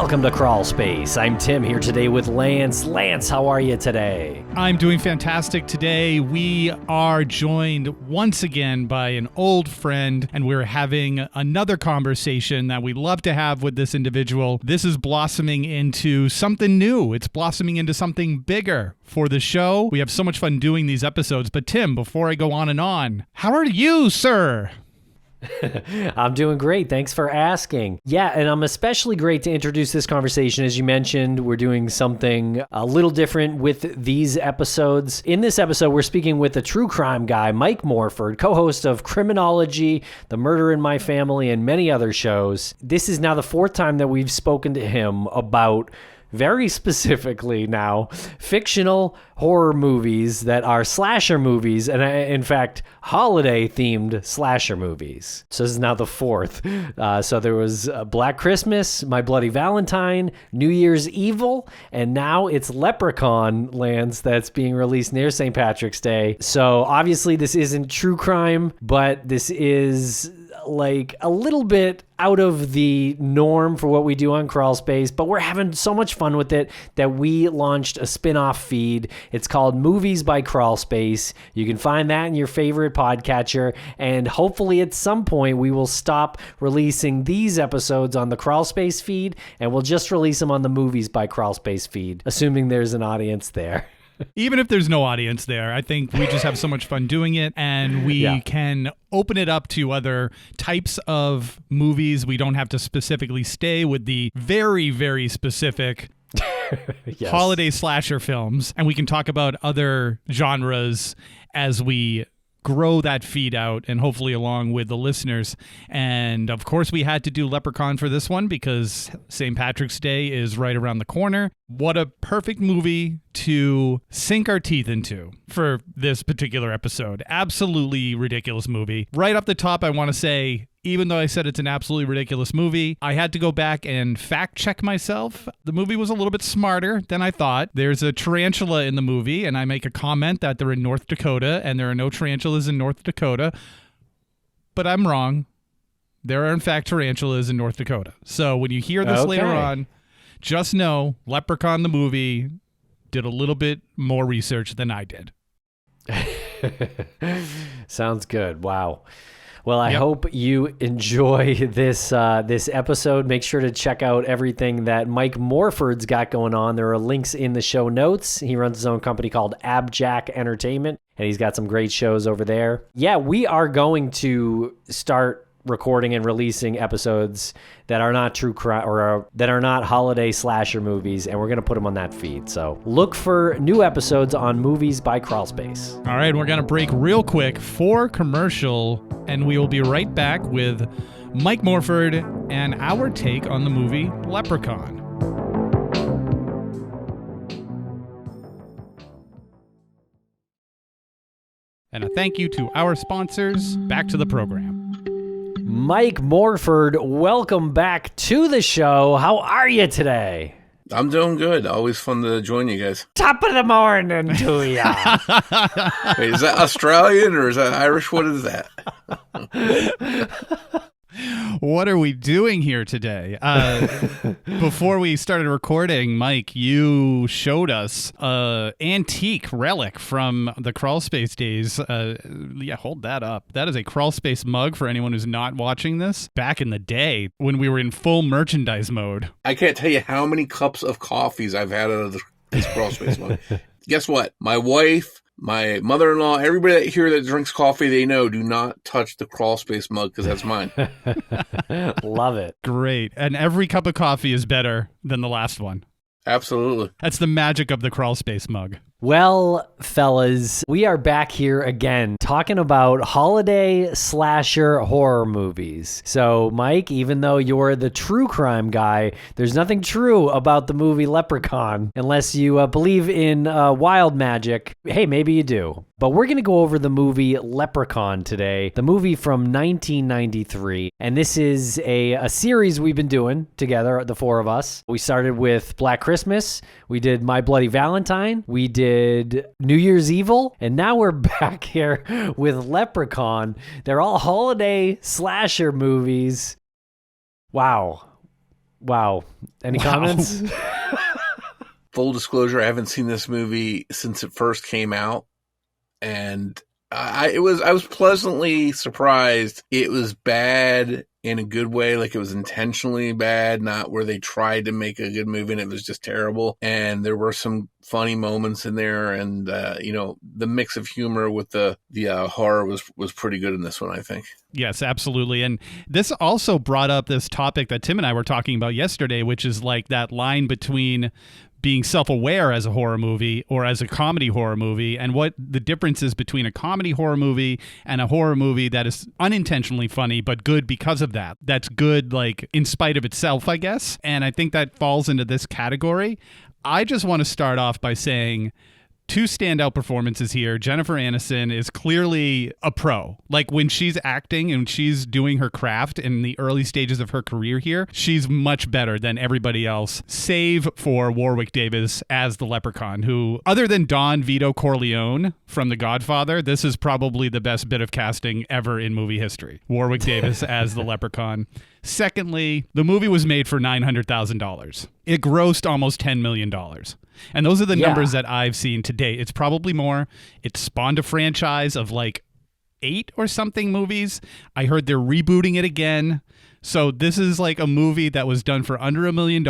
Welcome to Crawlspace. I'm Tim here today with Lance. Lance, how are you today? I'm doing fantastic today. We are joined once again by an old friend, and we're having another conversation that we love to have with this individual. This is blossoming into something new. It's blossoming into something bigger for the show. We have so much fun doing these episodes. But Tim, before I go on, how are you, sir? I'm doing great. Thanks for asking. Yeah, and I'm especially great to introduce this conversation. As you mentioned, we're doing something a little different with these episodes. In this episode, we're speaking with a true crime guy, Mike Morford, co-host of Criminology, The Murder in My Family, and many other shows. This is now the fourth time that we've spoken to him about, very specifically now, fictional horror movies that are slasher movies, and in fact, holiday-themed slasher movies. So this is now the fourth. So there was Black Christmas, My Bloody Valentine, New Year's Evil, and now it's Leprechaun, Lance, that's being released near St. Patrick's Day. So obviously this isn't true crime, but this is like a little bit out of the norm for what we do on Crawlspace, but we're having so much fun with it that we launched a spin-off feed. It's called Movies by Crawlspace. You can find that in your favorite podcatcher, and hopefully at some point we will stop releasing these episodes on the Crawlspace feed, and we'll just release them on the Movies by Crawlspace feed, assuming there's an audience there. Even if there's no audience there, I think we just have so much fun doing it, and we can open it up to other types of movies. We don't have to specifically stay with the very, very specific holiday slasher films, and we can talk about other genres as we grow that feed out, and hopefully along with the listeners. And of course we had to do Leprechaun for this one because St. Patrick's Day is right around the corner. What a perfect movie to sink our teeth into for this particular episode. Absolutely ridiculous movie. Right off the top, I want to say, even though I said it's an absolutely ridiculous movie, I had to go back and fact check myself. The movie was a little bit smarter than I thought. There's a tarantula in the movie, and I make a comment that they're in North Dakota, and there are no tarantulas in North Dakota. But I'm wrong. There are, in fact, tarantulas in North Dakota. So when you hear this later on, just know Leprechaun the movie did a little bit more research than I did. Sounds good. Wow. Well, I hope you enjoy this episode. Make sure to check out everything that Mike Morford's got going on. There are links in the show notes. He runs his own company called Abjack Entertainment, and he's got some great shows over there. Yeah, we are going to start recording and releasing episodes that are not true crime or that are not holiday slasher movies, and we're going to put them on that feed. So look for new episodes on Movies by Crawlspace. All right, we're going to break real quick for commercial, and we will be right back with Mike Morford and our take on the movie Leprechaun. And a thank you to our sponsors. Back to the program. Mike Morford, welcome back to the show. How are you today? I'm doing good. Always fun to join you guys. Top of the morning to ya. Wait, is that Australian or is that Irish? What is that? What are we doing here today? Before we started recording, Mike, you showed us an antique relic from the Crawlspace days. Hold that up. That is a Crawlspace mug for anyone who's not watching this. Back in the day when we were in full merchandise mode. I can't tell you how many cups of coffees I've had out of this Crawlspace mug. Guess what? My wife, my mother-in-law, everybody here that drinks coffee, they know, do not touch the Crawlspace mug because that's mine. Love it. Great. And every cup of coffee is better than the last one. Absolutely. That's the magic of the Crawlspace mug. Well, fellas, we are back here again talking about holiday slasher horror movies. So, Mike, even though you're the true crime guy, there's nothing true about the movie Leprechaun unless you believe in wild magic. Hey, maybe you do. But we're going to go over the movie Leprechaun today, the movie from 1993. And this is a series we've been doing together, the four of us. We started with Black Christmas. We did My Bloody Valentine. We did New Year's Evil. And now we're back here with Leprechaun. They're all holiday slasher movies. Wow. Wow. Any comments? Full disclosure, I haven't seen this movie since it first came out, and I was pleasantly surprised. It was bad in a good way, like it was intentionally bad, not where they tried to make a good movie and it was just terrible. And there were some funny moments in there, and the mix of humor with the horror was pretty good in this one, I think. Yes, absolutely. And this also brought up this topic that Tim and I were talking about yesterday, which is like that line between being self-aware as a horror movie or as a comedy horror movie, and what the difference is between a comedy horror movie and a horror movie that is unintentionally funny but good because of that. That's good, like, in spite of itself, I guess. And I think that falls into this category. I just want to start off by saying two standout performances here. Jennifer Aniston is clearly a pro. Like, when she's acting and she's doing her craft in the early stages of her career here, she's much better than everybody else, save for Warwick Davis as the Leprechaun, who, other than Don Vito Corleone from The Godfather, this is probably the best bit of casting ever in movie history. Warwick Davis as the Leprechaun. Secondly, the movie was made for $900,000. It grossed almost $10 million. And those are the numbers that I've seen to date. It's probably more. It spawned a franchise of like 8 or something movies. I heard they're rebooting it again. So this is like a movie that was done for under $1 million.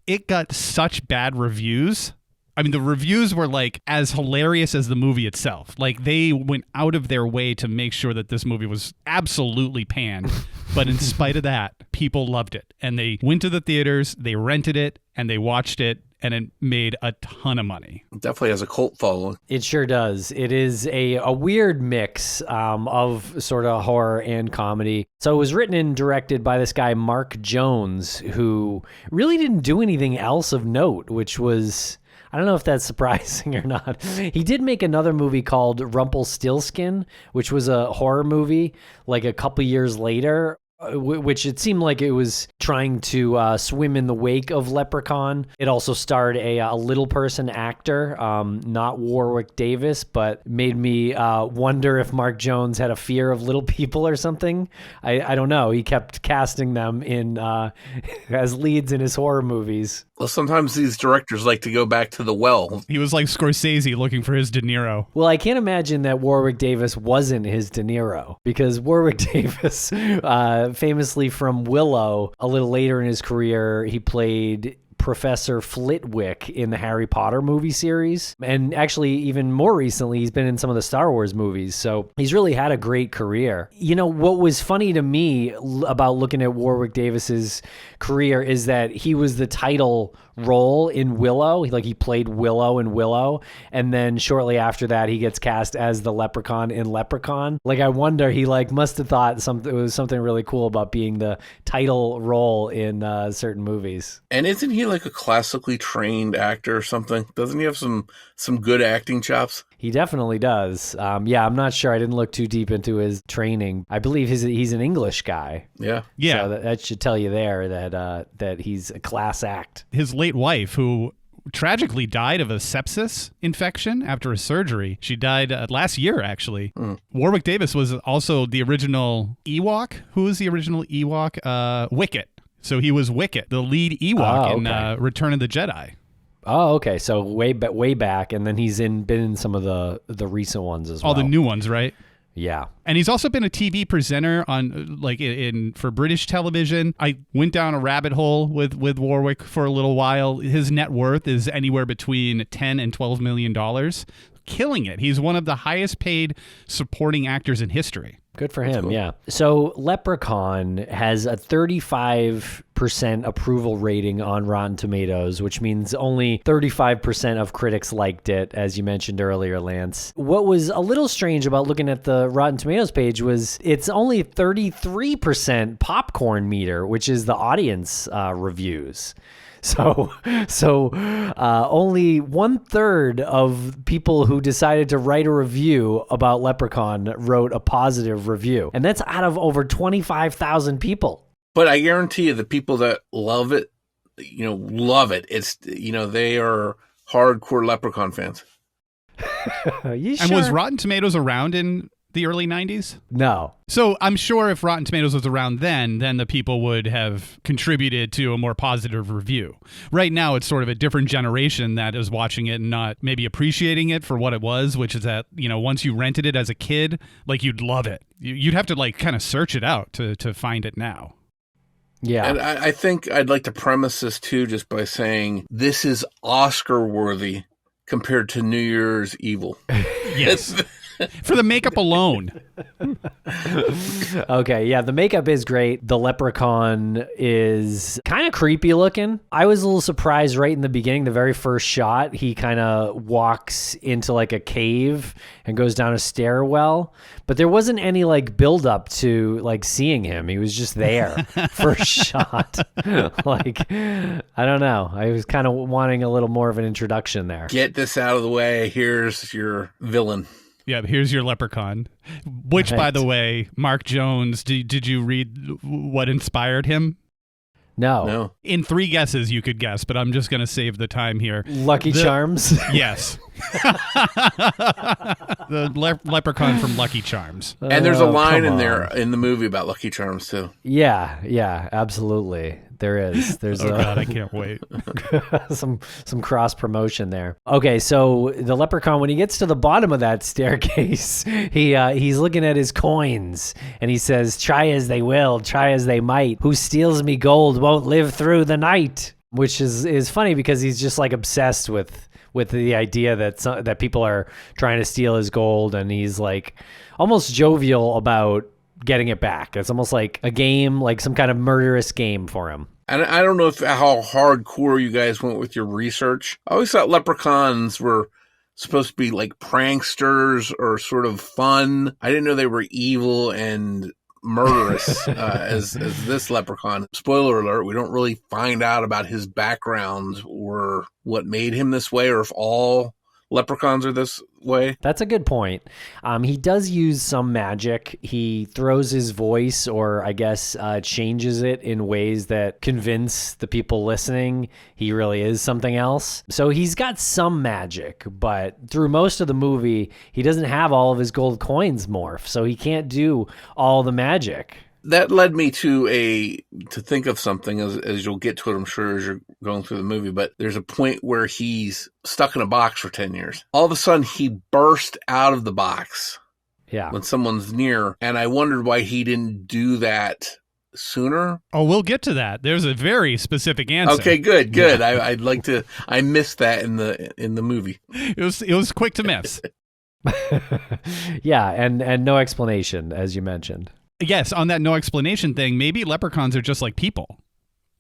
It got such bad reviews. I mean, the reviews were like as hilarious as the movie itself. Like, they went out of their way to make sure that this movie was absolutely panned. But in spite of that, people loved it. And they went to the theaters, they rented it, and they watched it. And it made a ton of money. It definitely has a cult following. It sure does. It is a weird mix of sort of horror and comedy. So it was written and directed by this guy, Mark Jones, who really didn't do anything else of note, which was, I don't know if that's surprising or not. He did make another movie called Rumpelstiltskin, which was a horror movie like a couple years later, which it seemed like it was trying to swim in the wake of Leprechaun. It also starred a little person actor, not Warwick Davis, but made me wonder if Mark Jones had a fear of little people or something. I don't know. He kept casting them in as leads in his horror movies. Well, sometimes these directors like to go back to the well. He was like Scorsese looking for his De Niro. Well, I can't imagine that Warwick Davis wasn't his De Niro, because Warwick Davis, famously from Willow, a little later in his career, he played Professor Flitwick in the Harry Potter movie series. And actually, even more recently, he's been in some of the Star Wars movies. So he's really had a great career. You know, what was funny to me about looking at Warwick Davis's career is that he was the title role in Willow. He played Willow in Willow. And then shortly after that, he gets cast as the Leprechaun in Leprechaun. Like, I wonder, he must have thought it was something really cool about being the title role in certain movies. And isn't he like a classically trained actor or something? Doesn't he have some good acting chops? He definitely does. Yeah, I'm not sure. I didn't look too deep into his training. I believe he's an English guy. Yeah. Yeah. So that should tell you there that he's a class act. His late wife, who tragically died of a sepsis infection after a surgery. She died last year, actually. Warwick Davis was also the original Ewok. Who was the original Ewok? Wicket. So he was Wicket, the lead Ewok in Return of the Jedi. Oh, okay. So way back, and then he's been in some of the recent ones as well. All the new ones, right? Yeah. And he's also been a TV presenter on for British television. I went down a rabbit hole with Warwick for a little while. His net worth is anywhere between $10 and $12 million. Killing it. He's one of the highest paid supporting actors in history. Good for him, cool. Yeah. So Leprechaun has a 35% approval rating on Rotten Tomatoes, which means only 35% of critics liked it, as you mentioned earlier, Lance. What was a little strange about looking at the Rotten Tomatoes page was it's only 33% popcorn meter, which is the audience reviews. So only 1/3 of people who decided to write a review about Leprechaun wrote a positive review. And that's out of over 25,000 people. But I guarantee you the people that love it, love it. It's, they are hardcore Leprechaun fans. You and sure? was Rotten Tomatoes around in the early 90s? No. So I'm sure if Rotten Tomatoes was around then the people would have contributed to a more positive review. Right now, it's sort of a different generation that is watching it and not maybe appreciating it for what it was, which is that, once you rented it as a kid, like, you'd love it. You'd have to, like, kind of search it out to find it now. Yeah. And I think I'd like to premise this, too, just by saying this is Oscar-worthy compared to New Year's Evil. Yes. For the makeup alone. Okay, yeah, the makeup is great. The leprechaun is kind of creepy looking. I was a little surprised right in the beginning, the very first shot, he kind of walks into like a cave and goes down a stairwell, but there wasn't any like build up to like seeing him. He was just there. First shot. Like, I don't know. I was kind of wanting a little more of an introduction there. Get this out of the way. Here's your villain. Yeah, here's your leprechaun. Which, Right. by the way, Mark Jones, did you read what inspired him? No. In 3 guesses, you could guess, but I'm just going to save the time here. Lucky Charms? Yes. The leprechaun from Lucky Charms. And there's a line come in there on. in the movie about Lucky Charms, too. Yeah, absolutely. There is. There's Oh, God, I can't wait. some cross promotion there. Okay, so the leprechaun, when he gets to the bottom of that staircase, he's looking at his coins and he says, "Try as they will, try as they might. Who steals me gold won't live through the night." Which is funny because he's just like obsessed with the idea that people are trying to steal his gold, and he's like almost jovial about getting it back. It's almost like a game, like some kind of murderous game for him. And I don't know how hardcore you guys went with your research. I always thought leprechauns were supposed to be like pranksters or sort of fun. I didn't know they were evil and murderous as this leprechaun. Spoiler alert, we don't really find out about his background or what made him this way, or if all leprechauns are this way. That's a good point. He does use some magic. He throws his voice, or I guess changes it in ways that convince the people listening he really is something else. So he's got some magic, but through most of the movie, he doesn't have all of his gold coins morph, so he can't do all the magic. That led me to think of something as you'll get to it, I'm sure, as you're going through the movie, but there's a point where he's stuck in a box for 10 years. All of a sudden, he burst out of the box Yeah. when someone's near, and I wondered why he didn't do that sooner. Oh, we'll get to that. There's a very specific answer. Okay, good. Yeah. I'd like to. I missed that in the movie. It was quick to miss. Yeah, and no explanation, as you mentioned. Yes, on that no explanation thing, maybe leprechauns are just like people.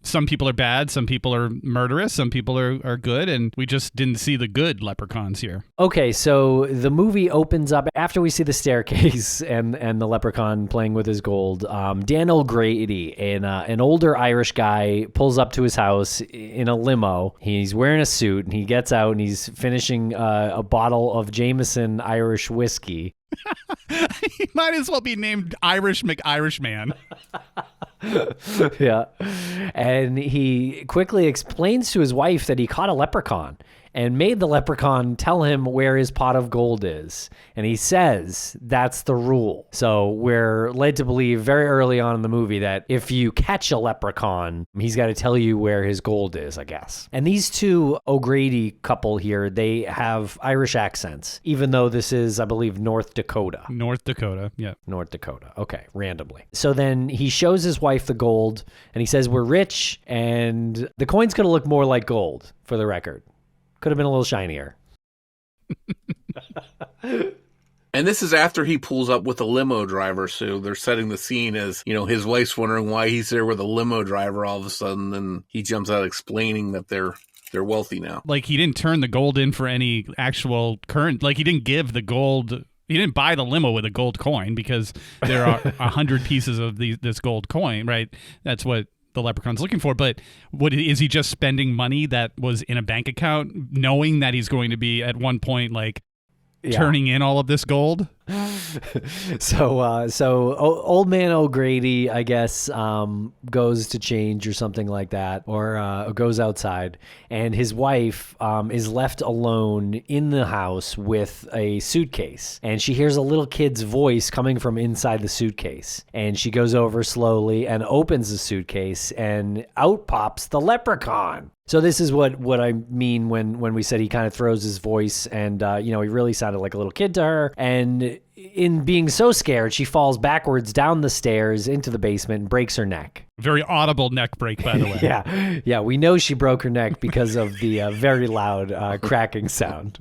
Some people are bad, some people are murderous, some people are good, and we just didn't see the good leprechauns here. Okay, so the movie opens up after we see the staircase and the leprechaun playing with his gold. Dan O'Grady, an older Irish guy, pulls up to his house in a limo. He's wearing a suit, and he gets out, and he's finishing a bottle of Jameson Irish whiskey. He might as well be named Irish McIrishman. Yeah. And he quickly explains to his wife that he caught a leprechaun and made the leprechaun tell him where his pot of gold is. And he says that's the rule. So we're led to believe very early on in the movie that if you catch a leprechaun, he's got to tell you where his gold is, I guess. And these two O'Grady couple here, they have Irish accents, even though this is, I believe, North Dakota. North Dakota, yeah. North Dakota. Okay, randomly. So then he shows his wife the gold, and he says, "We're rich," and the coin's going to look more like gold, for the record. Could have been a little shinier. And this is after he pulls up with a limo driver, so they're setting the scene as, his wife's wondering why he's there with a limo driver all of a sudden, and he jumps out explaining that they're wealthy now. Like, he didn't turn the gold in for any actual current, like, he didn't give the gold, he didn't buy the limo with a gold coin, because there are 100 pieces of this gold coin, right? That's what the leprechaun's looking for. But what is he just spending money that was in a bank account, knowing that he's going to be at one point, like, Yeah. turning in all of this gold? So old man O'Grady, I guess, goes to change or something like that, or goes outside, and his wife is left alone in the house with a suitcase, and she hears a little kid's voice coming from inside the suitcase, and she goes over slowly and opens the suitcase, and out pops the leprechaun. So this is what I mean when we said he kind of throws his voice, and he really sounded like a little kid to her. And in being so scared, she falls backwards down the stairs into the basement and breaks her neck. Very audible neck break, by the way. Yeah, we know she broke her neck because of the very loud cracking sound.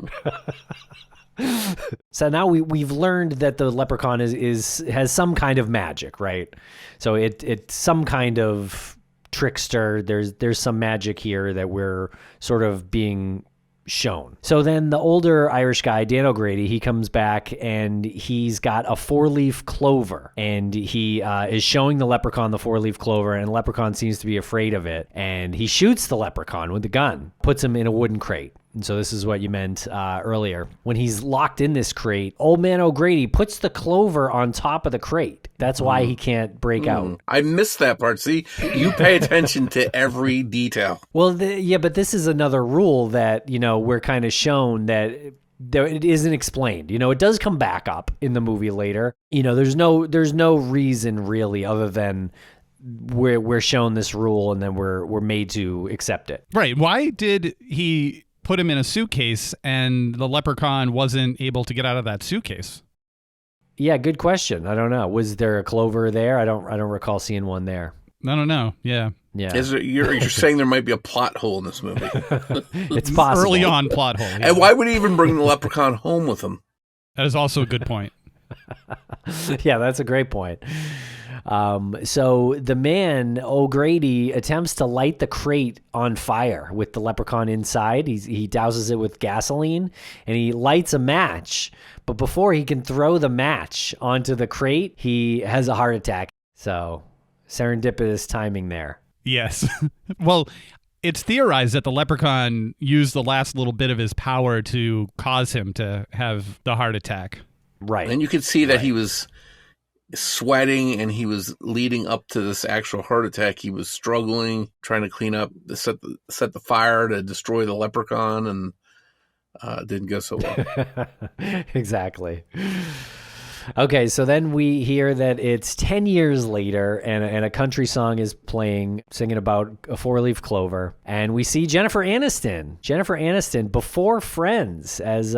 So now we've learned that the leprechaun has some kind of magic, right? So it's some kind of trickster. There's some magic here that we're sort of being shown. So then the older Irish guy, Dan O'Grady, he comes back and he's got a 4-leaf clover, and he is showing the leprechaun the 4-leaf clover, and the leprechaun seems to be afraid of it, and he shoots the leprechaun with the gun, puts him in a wooden crate. And so this is what you meant earlier. When he's locked in this crate, old man O'Grady puts the clover on top of the crate. That's why he can't break out. I missed that part. See, you pay attention to every detail. Well, but this is another rule that, we're kind of shown that it isn't explained. It does come back up in the movie later. There's no reason really other than we're shown this rule and then we're made to accept it. Right. Why did he put him in a suitcase and the leprechaun wasn't able to get out of that suitcase? Yeah, good question. I don't know. Was there a clover there? I don't recall seeing one there. I don't know. Yeah. You're saying there might be a plot hole in this movie. It's possible. Early on plot hole. Yeah. And why would he even bring the leprechaun home with him? That is also a good point. Yeah, that's a great point. So the man, O'Grady, attempts to light the crate on fire with the leprechaun inside. He douses it with gasoline, and he lights a match. But before he can throw the match onto the crate, he has a heart attack. So serendipitous timing there. Yes. Well, it's theorized that the leprechaun used the last little bit of his power to cause him to have the heart attack. Right. And you could see that he was sweating, and he was leading up to this actual heart attack. He was struggling, trying to clean up, set the fire to destroy the leprechaun, and didn't go so well. Exactly. Okay, so then we hear that it's 10 years later, and a country song is playing, singing about a 4-leaf clover, and we see Jennifer Aniston before Friends, as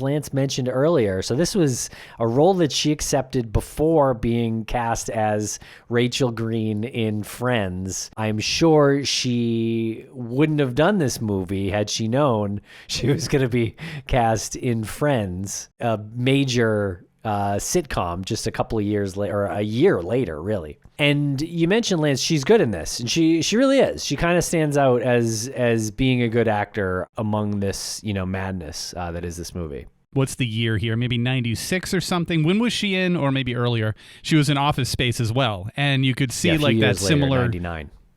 Lance mentioned earlier. So this was a role that she accepted before being cast as Rachel Green in Friends. I'm sure she wouldn't have done this movie had she known she was going to be cast in Friends, a major sitcom just a couple of years later, or a year later, really. And you mentioned, Lance, she's good in this, and she really is. She kind of stands out as being a good actor among this, madness that is this movie. What's the year here? Maybe 96 or something. When was she in, or maybe earlier? She was in Office Space as well, and you could see like that similar.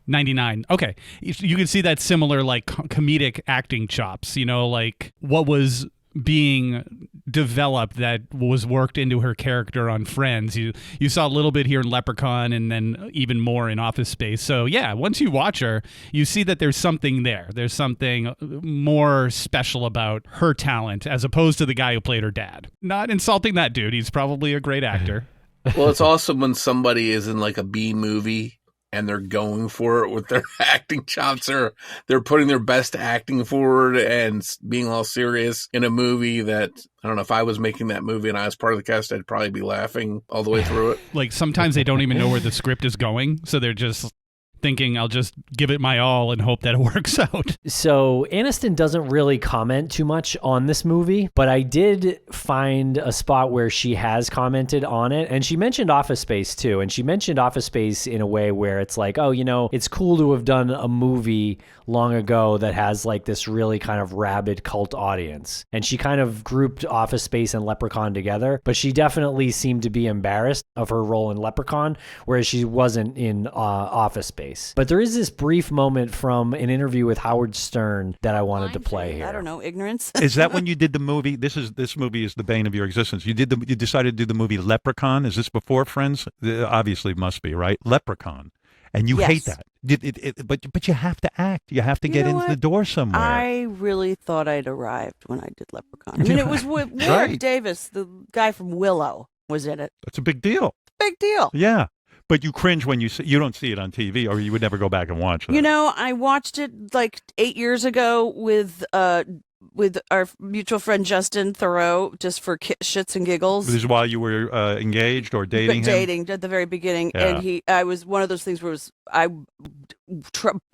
99. Okay. You could see that similar like comedic acting chops, like what was being developed that was worked into her character on Friends. You saw a little bit here in Leprechaun, and then even more in Office Space. So yeah, once you watch her, you see that there's something there. There's something more special about her talent as opposed to the guy who played her dad. Not insulting that dude. He's probably a great actor. Well, it's awesome when somebody is in like a B movie and they're going for it with their acting chops. They're putting their best acting forward and being all serious in a movie that, I don't know, if I was making that movie and I was part of the cast, I'd probably be laughing all the way through it. Like sometimes they don't even know where the script is going, so they're just thinking, I'll just give it my all and hope that it works out. So Aniston doesn't really comment too much on this movie, but I did find a spot where she has commented on it, and she mentioned Office Space too, and she mentioned Office Space in a way where it's like, oh, it's cool to have done a movie long ago that has like this really kind of rabid cult audience. And she kind of grouped Office Space and Leprechaun together, but she definitely seemed to be embarrassed of her role in Leprechaun, whereas she wasn't in Office Space. Crawlspace. But there is this brief moment from an interview with Howard Stern that I wanted to play here. I don't know, ignorance. Is that when you did the movie? This movie is the bane of your existence. You decided to do the movie Leprechaun. Is this before Friends? Obviously, must be, right? Leprechaun. And you hate that. But you have to act. You have to get into the door somewhere. I really thought I'd arrived when I did Leprechaun. I mean, it was with Warwick Davis, the guy from Willow, was in it. That's a big deal. Big deal. Yeah. But you cringe when you don't see it on TV, or you would never go back and watch that. You know, I watched it like 8 years ago with our mutual friend Justin Thoreau, just for shits and giggles. This is while you were engaged or dating him? Dating at the very beginning. Yeah. And I was one of those things where I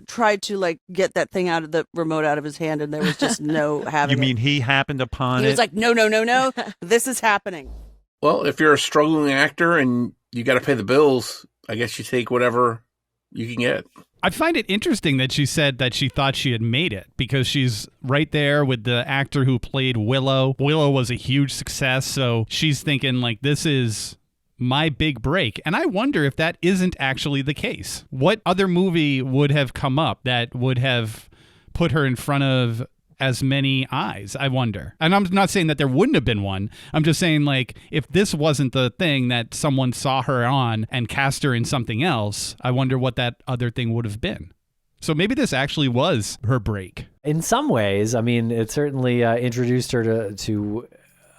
tried to like get that thing out of the remote out of his hand, and there was just no having You mean he happened upon it? He was like, no, this is happening. Well, if you're a struggling actor and you got to pay the bills, I guess you take whatever you can get. I find it interesting that she said that she thought she had made it because she's right there with the actor who played Willow. Willow was a huge success, so she's thinking like, this is my big break. And I wonder if that isn't actually the case. What other movie would have come up that would have put her in front of as many eyes, I wonder. And I'm not saying that there wouldn't have been one. I'm just saying, like, if this wasn't the thing that someone saw her on and cast her in something else, I wonder what that other thing would have been. So maybe this actually was her break. In some ways, I mean, it certainly introduced her to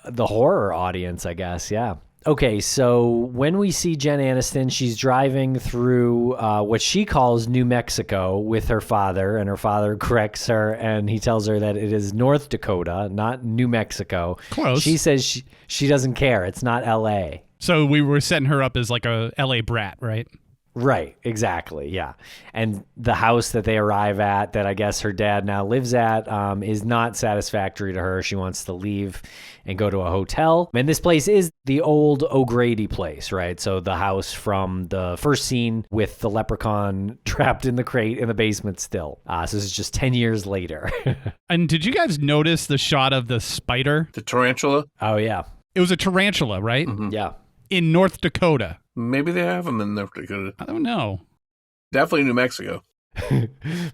the horror audience, I guess, yeah. Okay, so when we see Jen Aniston, she's driving through what she calls New Mexico with her father, and her father corrects her, and he tells her that it is North Dakota, not New Mexico. Close. She says she doesn't care. It's not L.A. So we were setting her up as like a L.A. brat, right? Right, exactly, yeah. And the house that they arrive at, that I guess her dad now lives at, is not satisfactory to her. She wants to leave and go to a hotel. And this place is the old O'Grady place, right? So the house from the first scene with the leprechaun trapped in the crate in the basement still. So this is just 10 years later. And did you guys notice the shot of the spider? The tarantula? Oh, yeah. It was a tarantula, right? Mm-hmm. Yeah. In North Dakota. Maybe they have them in North Dakota. I don't know. Definitely New Mexico.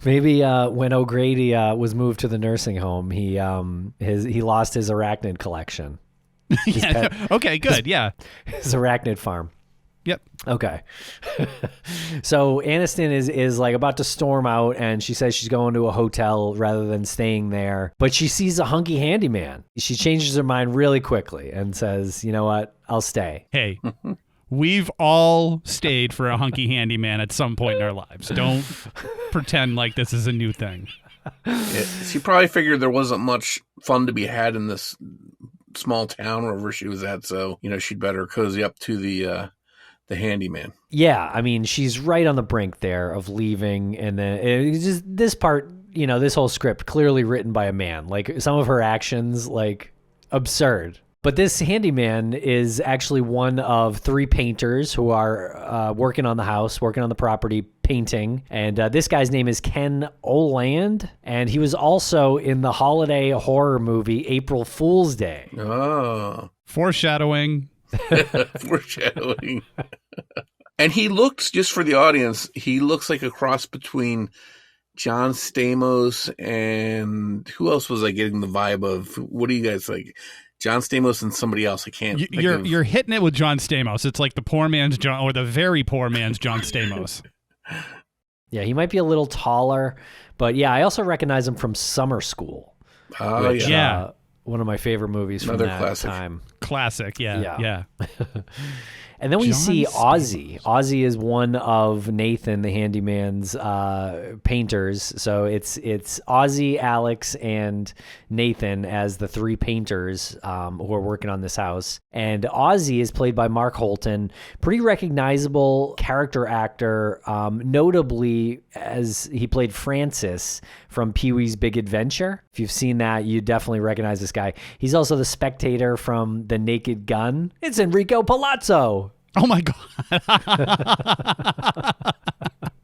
Maybe when O'Grady was moved to the nursing home, he lost his arachnid collection. Okay, good. His arachnid farm. Yep. Okay. So Aniston is like about to storm out, and she says she's going to a hotel rather than staying there. But she sees a hunky handyman. She changes her mind really quickly and says, you know what? I'll stay. Hey, we've all stayed for a hunky handyman at some point in our lives. Don't pretend like this is a new thing. She probably figured there wasn't much fun to be had in this small town wherever she was at, so she'd better cozy up to the handyman. Yeah, I mean, she's right on the brink there of leaving, and then it's just this part, this whole script clearly written by a man. Like some of her actions, like absurd. But this handyman is actually one of three painters who are working on the house, working on the property, painting. And this guy's name is Ken Oland, and he was also in the holiday horror movie April Fool's Day. Oh. Foreshadowing. Foreshadowing. And he looks, just for the audience, he looks like a cross between John Stamos and who else was I getting the vibe of? What do you guys like? John Stamos and somebody else. I can't. You're hitting it with John Stamos. It's like the poor man's John, or the very poor man's John Stamos. Yeah, he might be a little taller, but yeah, I also recognize him from Summer School. Oh, yeah. One of my favorite movies from that time. Classic, yeah. And then we John see Stamos. Ozzy. Ozzy is one of Nathan, the handyman's painters. So it's Ozzy, Alex, and Nathan as the three painters who are working on this house. And Ozzy is played by Mark Holton, pretty recognizable character actor, notably as he played Francis from Pee-wee's Big Adventure. If you've seen that, you definitely recognize this guy. He's also the spectator from The Naked Gun. It's Enrico Palazzo. Oh my God.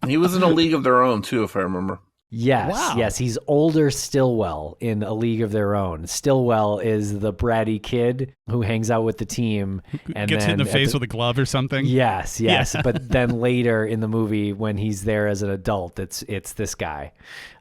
He was in A League of Their Own too, if I remember. Yes, Wow. yes, he's older Stillwell in A League of Their Own. Stillwell is the bratty kid who hangs out with the team and Gets hit in then the face with a glove or something. Yes. Yeah. But then later in the movie, when he's there as an adult, it's this guy,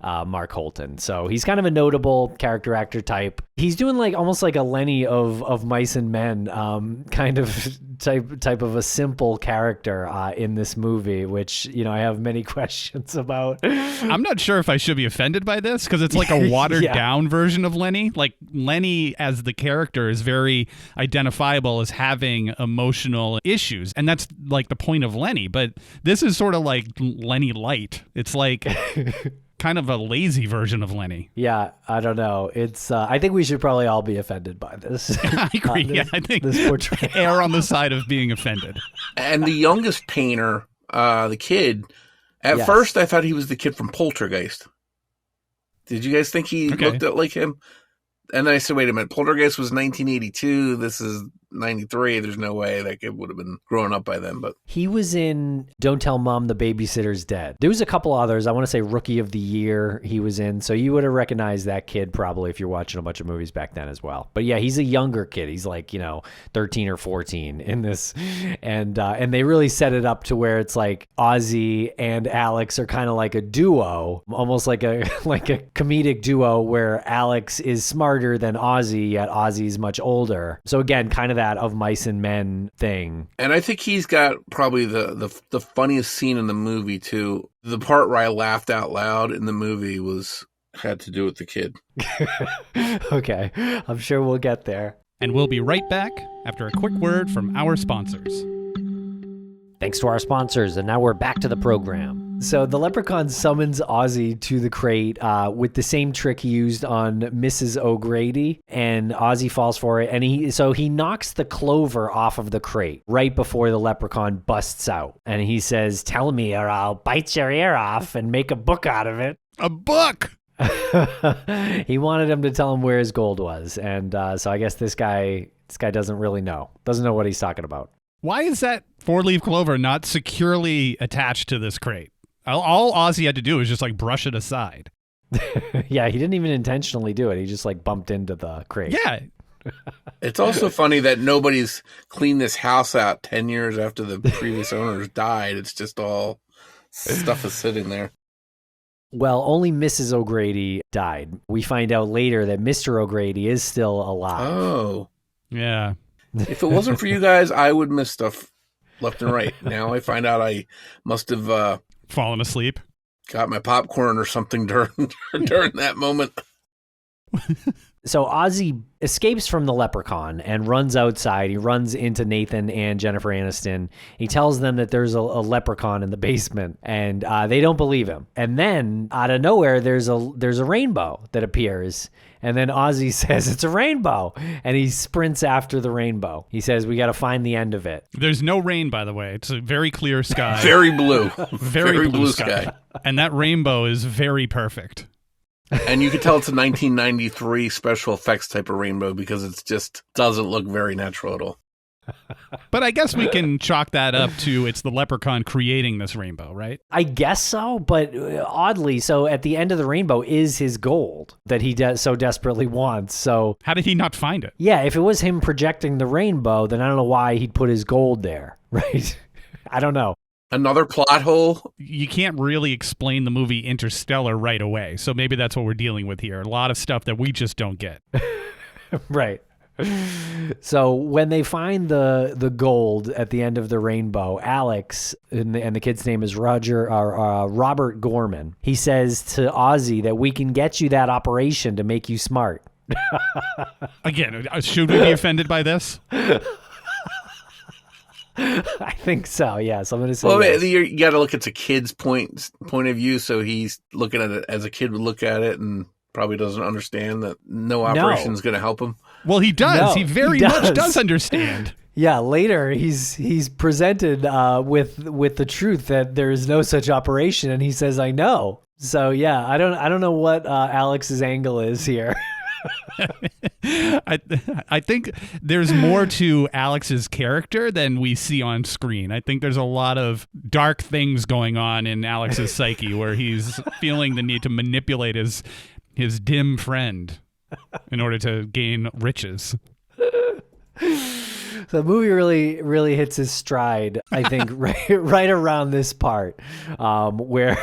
Mark Holton. So he's kind of a notable character actor type. He's doing like almost like a Lenny of Mice and Men, kind of type of a simple character in this movie, which I have many questions about. I'm not sure if I should be offended by this because it's like a watered down version of Lenny. Like Lenny as the character is very identifiable as having emotional issues, and that's like the point of Lenny. But this is sort of like Lenny light. It's like kind of a lazy version of Lenny. Yeah, I don't know. It's I think we should probably all be offended by this. I agree. I think this portrayal. Err on the side of being offended. And the youngest painter, the kid, at first I thought he was the kid from Poltergeist. Did you guys think he looked like him? And then I said, wait a minute, Poltergeist was 1982. This is 93. There's no way that kid would have been growing up by then. But he was in Don't Tell Mom the Babysitter's Dead. There was a couple others. I want to say Rookie of the Year he was in. So you would have recognized that kid probably if you're watching a bunch of movies back then as well. But yeah, he's a younger kid. He's like, 13 or 14 in this. And they really set it up to where it's like Ozzy and Alex are kind of like a duo, almost like a comedic duo where Alex is smarter than Ozzy, yet Ozzy's much older. So again, kind of that of Mice and Men thing. And I think he's got probably the funniest scene in the movie too. The part where I laughed out loud in the movie had to do with the kid. Okay, I'm sure we'll get there. And we'll be right back after a quick word from our sponsors. Thanks to our sponsors, and now we're back to the program. So the Leprechaun summons Ozzy to the crate with the same trick he used on Mrs. O'Grady, and Ozzy falls for it, and he knocks the clover off of the crate right before the Leprechaun busts out, and he says, "Tell me or I'll bite your ear off and make a book out of it." A book! He wanted him to tell him where his gold was, and so I guess this guy doesn't really know what he's talking about. Why is that four-leaf clover not securely attached to this crate? All Ozzy had to do was just like brush it aside. Yeah, he didn't even intentionally do it. He just like bumped into the crate. Yeah. It's also funny that nobody's cleaned this house out 10 years after the previous owners died. It's just all stuff is sitting there. Well, only Mrs. O'Grady died. We find out later that Mr. O'Grady is still alive. Oh. Yeah. If it wasn't for you guys, I would miss stuff left and right. Now I find out I must have fallen asleep. Got my popcorn or something during that moment. So Ozzy escapes from the Leprechaun and runs outside. He runs into Nathan and Jennifer Aniston. He tells them that there's a leprechaun in the basement, and they don't believe him. And then out of nowhere, there's a rainbow that appears. And then Ozzy says, "It's a rainbow." And he sprints after the rainbow. He says, "We got to find the end of it." There's no rain, by the way. It's a very clear sky. Very blue. Very blue sky. And that rainbow is very perfect. And you can tell it's a 1993 special effects type of rainbow because it just doesn't look very natural at all. But I guess we can chalk that up to it's the leprechaun creating this rainbow, right? I guess so, but oddly, so at the end of the rainbow is his gold that he so desperately wants. So how did he not find it? Yeah, if it was him projecting the rainbow, then I don't know why he'd put his gold there, right? I don't know. Another plot hole. You can't really explain the movie Interstellar right away, so maybe that's what we're dealing with here. A lot of stuff that we just don't get. Right. So when they find the gold at the end of the rainbow, Alex, and the kid's name is Robert Gorman, he says to Ozzy that we can get you that operation to make you smart. Again, should we be offended by this? I think so, yes. I'm going to say well, yes. You got to look at the kid's point of view, so he's looking at it as a kid would look at it and probably doesn't understand that no operation is going to help him. Well, he does. No, he very much does understand. Yeah, later he's presented with the truth that there is no such operation, and he says, "I know." So yeah, I don't know what Alex's angle is here. I think there's more to Alex's character than we see on screen. I think there's a lot of dark things going on in Alex's psyche where he's feeling the need to manipulate his dim friend in order to gain riches. The movie really hits his stride, I think, right around this part, where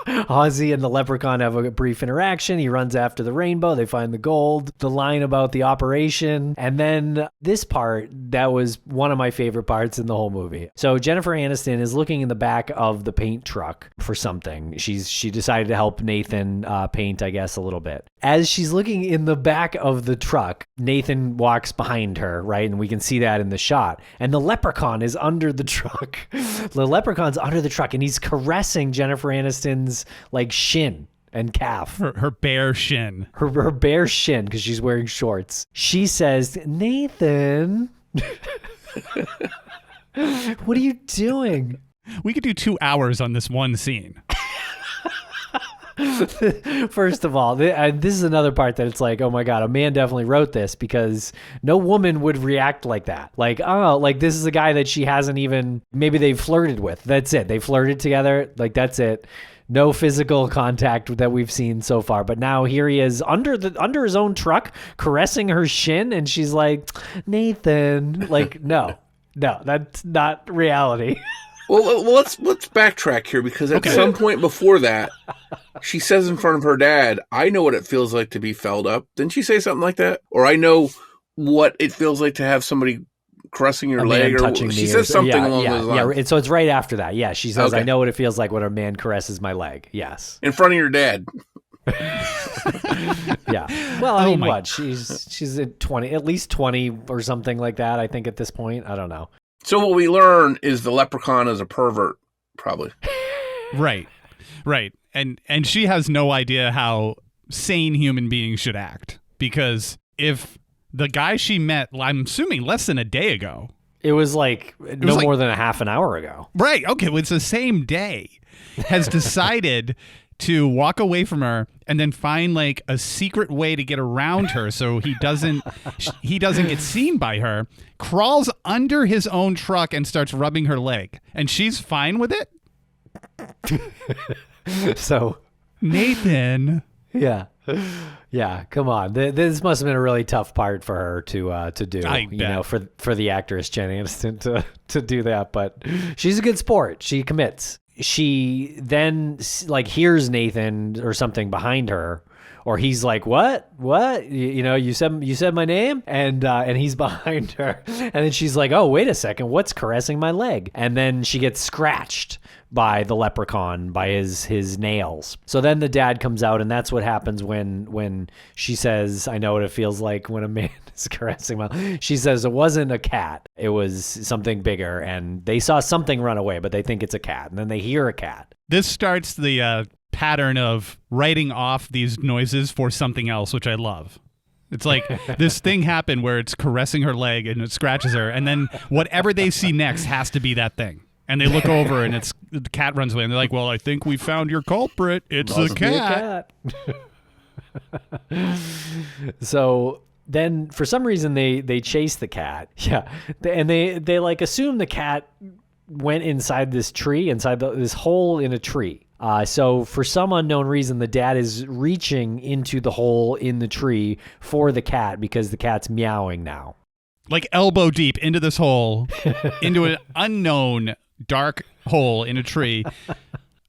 Ozzy and the Leprechaun have a brief interaction. He runs after the rainbow. They find the gold. The line about the operation, and then this part that was one of my favorite parts in the whole movie. So Jennifer Aniston is looking in the back of the paint truck for something. She decided to help Nathan paint, I guess, a little bit. As she's looking in the back of the truck, Nathan walks behind her, right, and we can see that in the shot. And the leprechaun is under the truck. The leprechaun's under the truck, and he's caressing Jennifer Aniston's like shin and calf. Her bare shin. Her bare shin, because she's wearing shorts. She says, "Nathan, what are you doing?" We could do 2 hours on this one scene. First of all, this is another part that it's like, oh my God, a man definitely wrote this, because no woman would react like that. Like, oh, like this is a guy that she hasn't even, maybe they've flirted with. That's it. They flirted together. Like, that's it. No physical contact that we've seen so far. But now here he is under his own truck, caressing her shin. And she's like, "Nathan," like, no, that's not reality. Well, let's backtrack here, because at some point before that, she says in front of her dad, "I know what it feels like to be felled up." Didn't she say something like that? Or, "I know what it feels like to have somebody caressing your leg," or she says something along those lines. Yeah, so it's right after that. Yeah, she says, Okay. "I know what it feels like when a man caresses my leg." Yes. In front of your dad. Yeah. Well, I mean, what? She's at 20, at least 20 or something like that, I think, at this point. I don't know. So what we learn is the leprechaun is a pervert, probably. Right. And she has no idea how sane human beings should act, because if the guy she met, I'm assuming less than a day ago. It was like more than a half an hour ago. Right. Okay. Well, it's the same day. Has decided to walk away from her and then find like a secret way to get around her so he doesn't get seen by her, crawls under his own truck and starts rubbing her leg. And she's fine with it? So, Nathan. Yeah, come on. This must have been a really tough part for her to do. I bet. For the actress Jen Aniston to do that, but she's a good sport. She commits. She then like hears Nathan or something behind her, or he's like, "What? You said my name?" And he's behind her, and then she's like, "Oh, wait a second, what's caressing my leg?" And then she gets scratched by the leprechaun, by his nails. So then the dad comes out, and that's what happens when she says, "I know what it feels like when a man is caressing my." She says it wasn't a cat, it was something bigger, and they saw something run away, but they think it's a cat, and then they hear a cat. This starts the pattern of writing off these noises for something else, which I love. It's like this thing happened where it's caressing her leg and it scratches her, and then whatever they see next has to be that thing. And they look over and the cat runs away, and they're like, "Well, I think we found your culprit. It's the cat." So then for some reason they chase the cat. Yeah. And they like assume the cat went inside this tree, inside this hole in a tree. So for some unknown reason, the dad is reaching into the hole in the tree for the cat, because the cat's meowing now. Like elbow deep into this hole, into an unknown dark hole in a tree.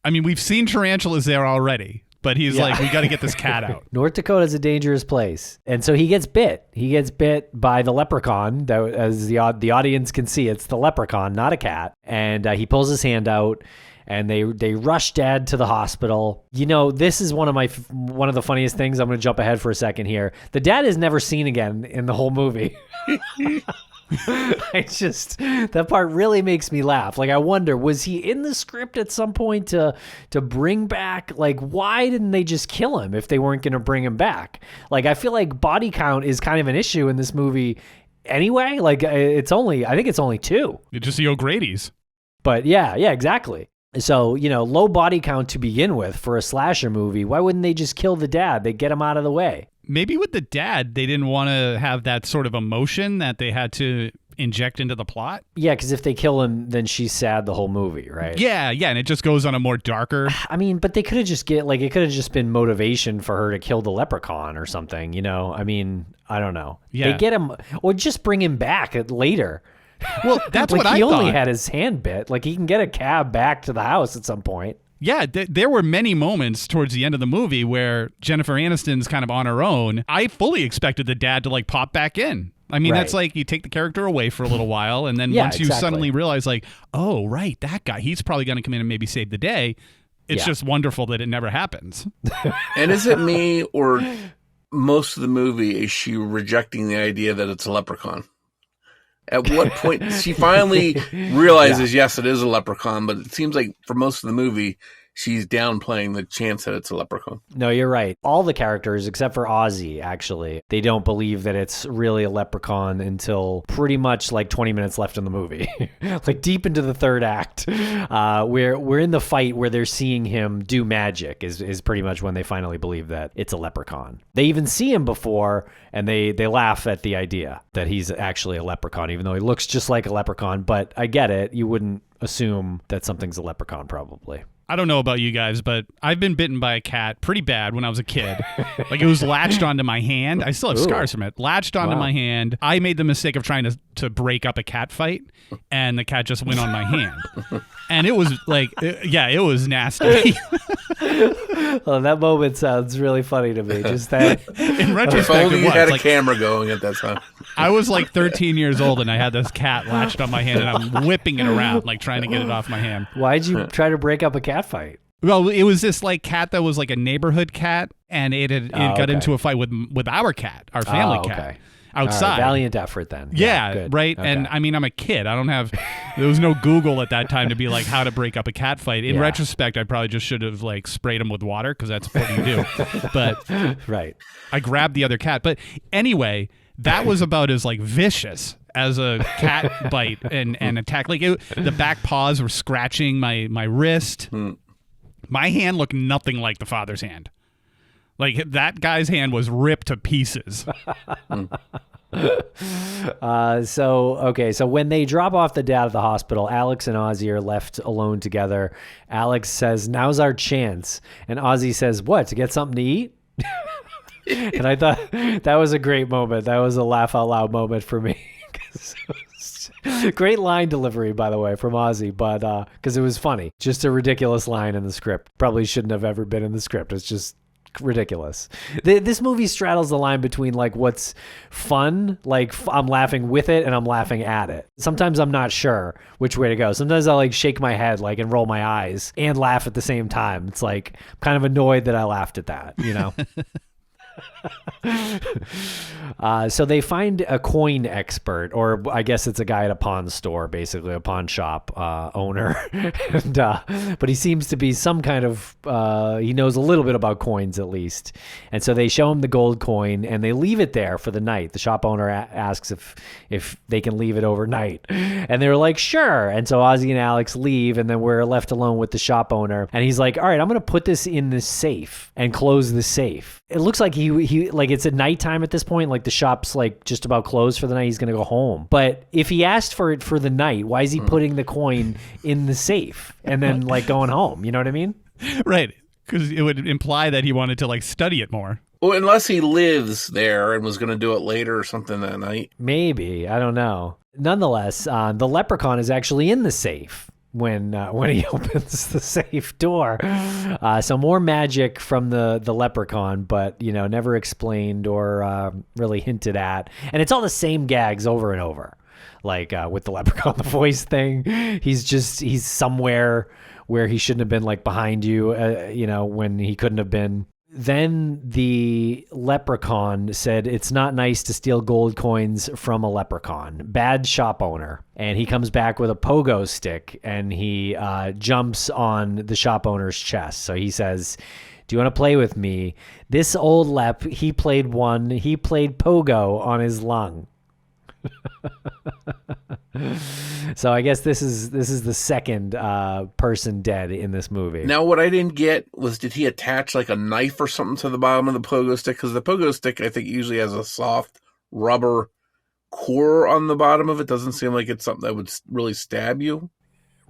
I mean, we've seen tarantulas there already, but he's like, "We got to get this cat out." North Dakota is a dangerous place. And so he gets bit. He gets bit by the leprechaun. That, as the audience can see, it's the leprechaun, not a cat. And he pulls his hand out, and they rush Dad to the hospital. This is one of the funniest things. I'm going to jump ahead for a second here. The dad is never seen again in the whole movie. That part really makes me laugh. Like, I wonder, was he in the script at some point to bring back, like, why didn't they just kill him if they weren't going to bring him back? Like, I feel like body count is kind of an issue in this movie anyway. Like, I think it's only 2. It's just the O'Grady's. But yeah, exactly. So, low body count to begin with for a slasher movie. Why wouldn't they just kill the dad? They get him out of the way. maybe with the dad, they didn't want to have that sort of emotion that they had to inject into the plot. Yeah, because if they kill him, then she's sad the whole movie, right? Yeah, and it just goes on a more darker. I mean, but they could have just it could have just been motivation for her to kill the leprechaun or something, you know? I mean, I don't know. Yeah. They get him, or just bring him back later. Well, that's like what I he only thought. had his hand bit. Like he can get a cab back to the house at some point. Yeah, there were many moments towards the end of the movie where Jennifer Aniston's kind of on her own. I fully expected the dad to like pop back in. I mean, that's like you take the character away for a little while, and then once you suddenly realize, like, oh, right, that guy, he's probably going to come in and maybe save the day. It's just wonderful that it never happens. And is it me, or most of the movie is she rejecting the idea that it's a leprechaun? At what point she finally realizes, yes, it is a leprechaun, but it seems like for most of the movie, she's downplaying the chance that it's a leprechaun. No, you're right. All the characters, except for Ozzy, actually, they don't believe that it's really a leprechaun until pretty much like 20 minutes left in the movie. Like deep into the third act, we're in the fight where they're seeing him do magic is pretty much when they finally believe that it's a leprechaun. They even see him before, and they laugh at the idea that he's actually a leprechaun, even though he looks just like a leprechaun. But I get it. You wouldn't assume that something's a leprechaun, probably. I don't know about you guys, but I've been bitten by a cat pretty bad when I was a kid. Like it was latched onto my hand. I still have scars from it. Latched onto my hand. I made the mistake of trying to break up a cat fight, and the cat just went on my hand. And it was like, it was nasty. Well, that moment sounds really funny to me. Just that. In retrospect, If only you had a like, camera going at that time. I was like 13 years old, and I had this cat latched on my hand, and I'm whipping it around, like trying to get it off my hand. Why'd you try to break up a cat fight? Well, it was this like cat that was like a neighborhood cat, and it got into a fight with our cat, our family cat. Outside. Right, valiant effort then. Yeah, good. right. Okay. And I mean, I'm a kid. There was no Google at that time to be like how to break up a cat fight. In retrospect, I probably just should have like sprayed him with water because that's what you do. But right. I grabbed the other cat. But anyway, that was about as like vicious as a cat bite and attack. Like the back paws were scratching my wrist. My hand looked nothing like the father's hand. Like that guy's hand was ripped to pieces. So when they drop off the dad at the hospital, Alex and Ozzy are left alone together. Alex says, "Now's our chance." And Ozzy says, "What, to get something to eat?" And I thought that was a great moment. That was a laugh out loud moment for me. Great line delivery, by the way, from Ozzy, but because it was funny. Just a ridiculous line in the script. Probably shouldn't have ever been in the script. It's just ridiculous. This movie straddles the line between like what's fun, like I'm laughing with it and I'm laughing at it. Sometimes I'm not sure which way to go. Sometimes I like shake my head like and roll my eyes and laugh at the same time. It's like I'm kind of annoyed that I laughed at that, you know. So they find a coin expert, or I guess it's a guy at a pawn store, basically a pawn shop owner. And, but he seems to be some kind of, he knows a little bit about coins at least. And so they show him the gold coin and they leave it there for the night. The shop owner asks if they can leave it overnight. And they're like, sure. And so Ozzy and Alex leave, and then we're left alone with the shop owner. And he's like, all right, I'm going to put this in the safe and close the safe. It looks like he like it's at nighttime at this point. Like the shop's like just about closed for the night. He's going to go home. But if he asked for it for the night, why is he putting the coin in the safe and then like going home? You know what I mean? Right. Because it would imply that he wanted to like study it more. Well, unless he lives there and was going to do it later or something that night. Maybe. I don't know. Nonetheless, the leprechaun is actually in the safe when he opens the safe door. So more magic from the leprechaun, but never explained or really hinted at. And it's all the same gags over and over. Like with the leprechaun, the voice thing. He's somewhere where he shouldn't have been, like behind you, when he couldn't have been. Then the leprechaun said, it's not nice to steal gold coins from a leprechaun. Bad shop owner. And he comes back with a pogo stick and he jumps on the shop owner's chest. So he says, do you want to play with me? This old lep, he played pogo on his lung. So I guess this is the second person dead in this movie. Now, what I didn't get was, did he attach like a knife or something to the bottom of the pogo stick? Because the pogo stick, I think, usually has a soft rubber core on the bottom of it. Doesn't seem like it's something that would really stab you.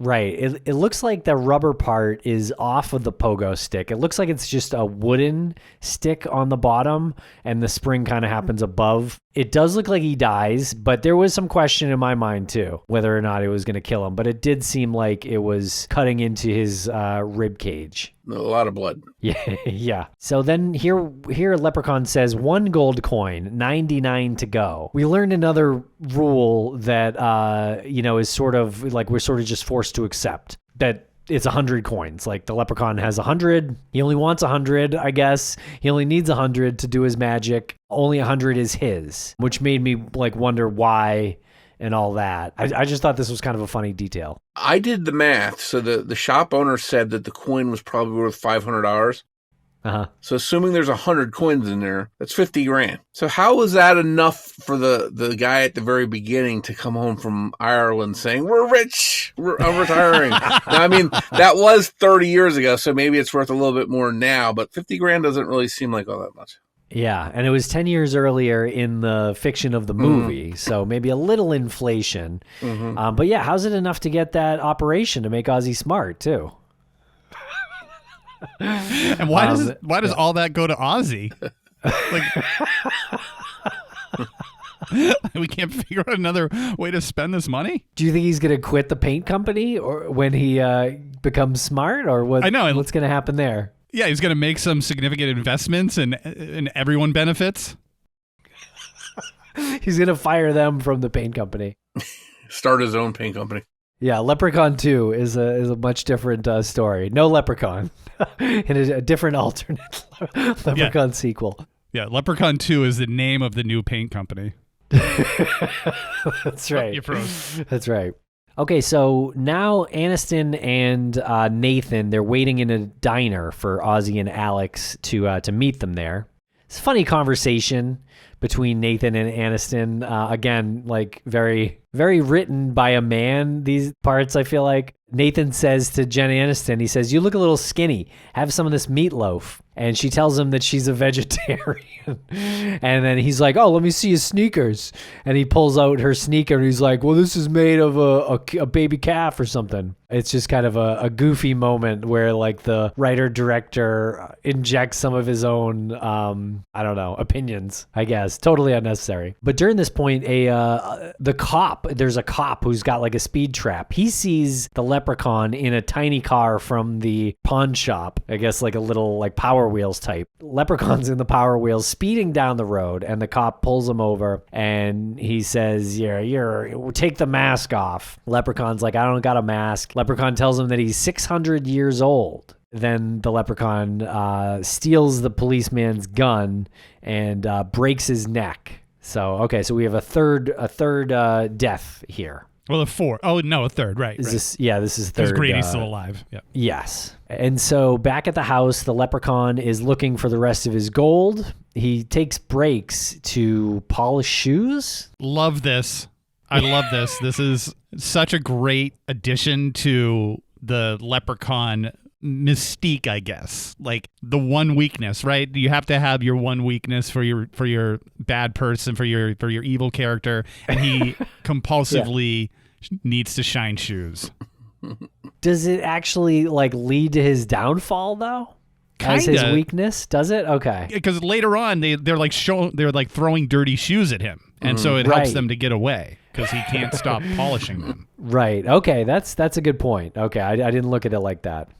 Right. It looks like the rubber part is off of the pogo stick. It looks like it's just a wooden stick on the bottom, and the spring kind of happens above. It does look like he dies, but there was some question in my mind too, whether or not it was going to kill him. But it did seem like it was cutting into his rib cage. A lot of blood. Yeah, yeah. So then here Leprechaun says 1 gold coin, 99 to go. We learned another rule that is sort of like we're sort of just forced to accept that it's 100 coins. Like the Leprechaun has 100. He only wants 100, I guess. He only needs 100 to do his magic. Only 100 is his, which made me like wonder why and all that. I just thought this was kind of a funny detail. I did the math. So the shop owner said that the coin was probably worth $500. Uh-huh. So assuming there's 100 coins in there, that's 50 grand. So how was that enough for the guy at the very beginning to come home from Ireland saying, we're rich, I'm retiring? Now, I mean, that was 30 years ago, so maybe it's worth a little bit more now, but 50 grand doesn't really seem like all that much. Yeah, and it was 10 years earlier in the fiction of the movie, so maybe a little inflation. Mm-hmm. But yeah, how's it enough to get that operation to make Ozzy smart, too? And why does all that go to Ozzy? Like, we can't figure out another way to spend this money? Do you think he's going to quit the paint company or when he becomes smart, or what? I know. What's going to happen there? Yeah, he's going to make some significant investments and everyone benefits. He's going to fire them from the paint company. Start his own paint company. Yeah, Leprechaun 2 is a much different story. No Leprechaun. And a different alternate Leprechaun sequel. Yeah, Leprechaun 2 is the name of the new paint company. That's right. You froze. That's right. Okay, so now Aniston and Nathan, they're waiting in a diner for Ozzy and Alex to meet them there. It's a funny conversation between Nathan and Aniston. Again, like very, very written by a man, these parts, I feel like. Nathan says to Jen Aniston, he says, "You look a little skinny. Have some of this meatloaf." And she tells him that she's a vegetarian. And then he's like, "Oh, let me see your sneakers." And he pulls out her sneaker and he's like, "Well, this is made of a baby calf or something." It's just kind of a goofy moment where like the writer-director injects some of his own, opinions, I guess. Totally unnecessary. But during this point, there's a cop who's got like a speed trap. He sees the Leprechaun in a tiny car from the pawn shop, I guess like a little like Power Wheels type. Leprechaun's in the Power Wheels speeding down the road, and the cop pulls him over and he says, you're take the mask off. Leprechaun's like, "I don't got a mask." Leprechaun tells him that he's 600 years old. Then the Leprechaun steals the policeman's gun and breaks his neck. So we have a third death here. Well, a fourth. Oh, no, a third, right. This is third. Because Grady's still alive. Yeah. Yes. And so back at the house, the Leprechaun is looking for the rest of his gold. He takes breaks to polish shoes. Love this. I love this. This is such a great addition to the Leprechaun mystique, I guess. Like the one weakness, right? You have to have your one weakness for your bad person, for your evil character, and he compulsively needs to shine shoes. Does it actually like lead to his downfall though? Kinda. As his weakness? Does it? Okay. Because later on they're like throwing dirty shoes at him, and so it helps them to get away because he can't stop polishing them. Right. Okay. That's a good point. Okay. I didn't look at it like that.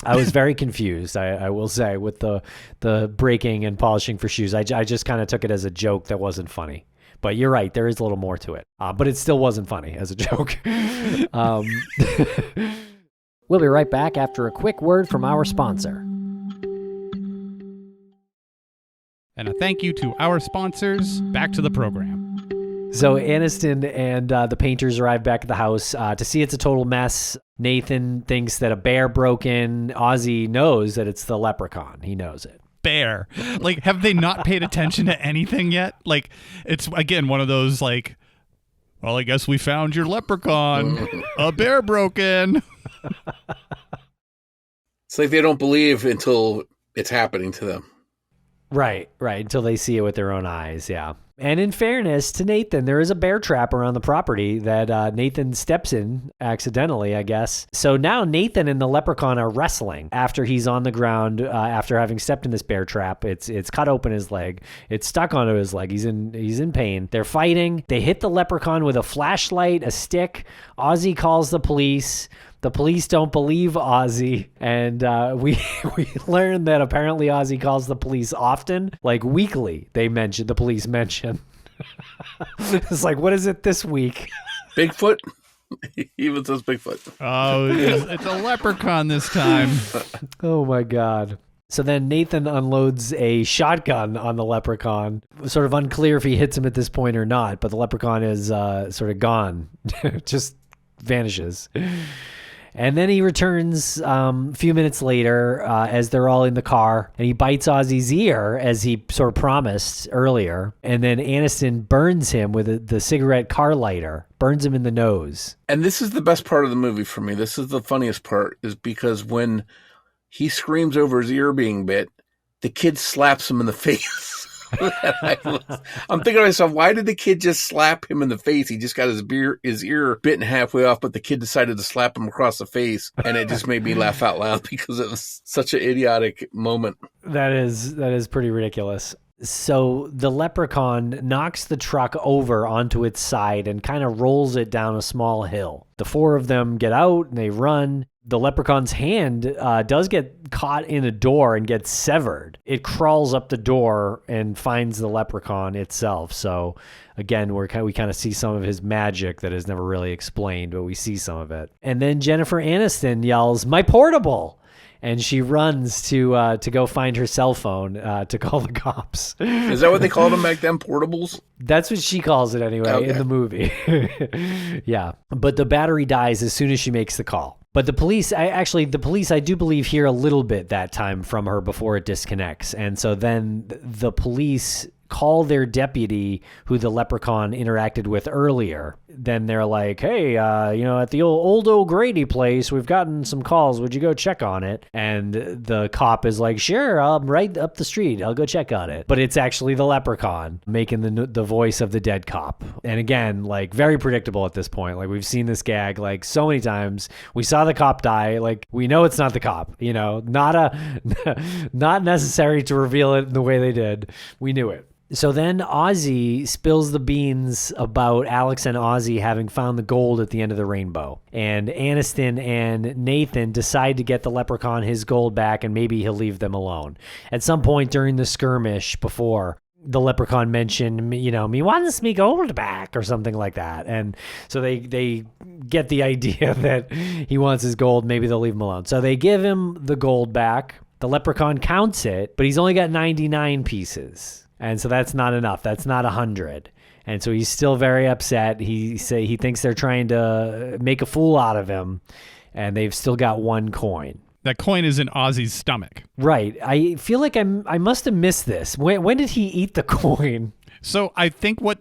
I was very confused, I will say, with the breaking and polishing for shoes. I just kind of took it as a joke that wasn't funny. But you're right, there is a little more to it. But it still wasn't funny as a joke. We'll be right back after a quick word from our sponsor. And a thank you to our sponsors. Back to the program. So Aniston and the painters arrive back at the house to see it's a total mess. Nathan thinks that a bear broke in. Ozzy knows that it's the Leprechaun. He knows it. Bear. Like, have they not paid attention to anything yet? Like, it's, again, one of those, like, Well, I guess we found your leprechaun. A bear broke in. It's like they don't believe until it's happening to them. Right. Until they see it with their own eyes. Yeah. And in fairness to Nathan, there is a bear trap around the property that Nathan steps in accidentally, I guess. So now Nathan and the leprechaun are wrestling after he's on the ground, after having stepped in this bear trap. It's cut open his leg. It's stuck onto his leg. He's in pain. They're fighting. They hit the leprechaun with a flashlight, a stick. Ozzy calls the police. The police don't believe Ozzy, and we learned that apparently Ozzy calls the police often, like weekly. The police mention. It's like, what is it this week? Bigfoot? He even says Bigfoot. Oh, it's a leprechaun this time. Oh my God. So then Nathan unloads a shotgun on the leprechaun. Sort of unclear if he hits him at this point or not, but the leprechaun is sort of gone. Just vanishes. And then he returns a few minutes later as they're all in the car, and he bites Ozzy's ear as he sort of promised earlier. And then Aniston burns him with the cigarette car lighter, burns him in the nose. And this is the best part of the movie for me. This is the funniest part, is because when he screams over his ear being bit, the kid slaps him in the face. I'm thinking to myself, why did the kid just slap him in the face? He just got his ear bitten halfway off, but the kid decided to slap him across the face, and it just made me laugh out loud because it was such an idiotic moment. That is pretty ridiculous. So the leprechaun knocks the truck over onto its side and kind of rolls it down a small hill. The four of them get out and they run. The leprechaun's hand does get caught in a door and gets severed. It crawls up the door and finds the leprechaun itself. So again, we kind of see some of his magic that is never really explained, but we see some of it. And then Jennifer Aniston yells, "My portable!" And she runs to go find her cell phone to call the cops. Is that what they called them back then, portables? That's what she calls it anyway in the movie. Yeah. But the battery dies as soon as she makes the call. But the police, I do believe, hear a little bit that time from her before it disconnects. And so then the police call their deputy who the leprechaun interacted with earlier. Then they're like, hey, at the old O'Grady place, we've gotten some calls. Would you go check on it? And the cop is like, sure, I'm right up the street. I'll go check on it. But it's actually the leprechaun making the voice of the dead cop. And again, like very predictable at this point. Like we've seen this gag like so many times. We saw the cop die. Like we know it's not the cop, not necessary to reveal it in the way they did. We knew it. So then Ozzy spills the beans about Alex and Ozzy having found the gold at the end of the rainbow. And Aniston and Nathan decide to get the leprechaun his gold back, and maybe he'll leave them alone. At some point during the skirmish before, the leprechaun mentioned, me wants me gold back or something like that. And so they get the idea that he wants his gold. Maybe they'll leave him alone. So they give him the gold back. The leprechaun counts it, but he's only got 99 pieces. And so that's not enough. That's not 100. And so he's still very upset. He thinks they're trying to make a fool out of him, and they've still got one coin. That coin is in Ozzy's stomach. Right. I feel like I must have missed this. When did he eat the coin? So I think what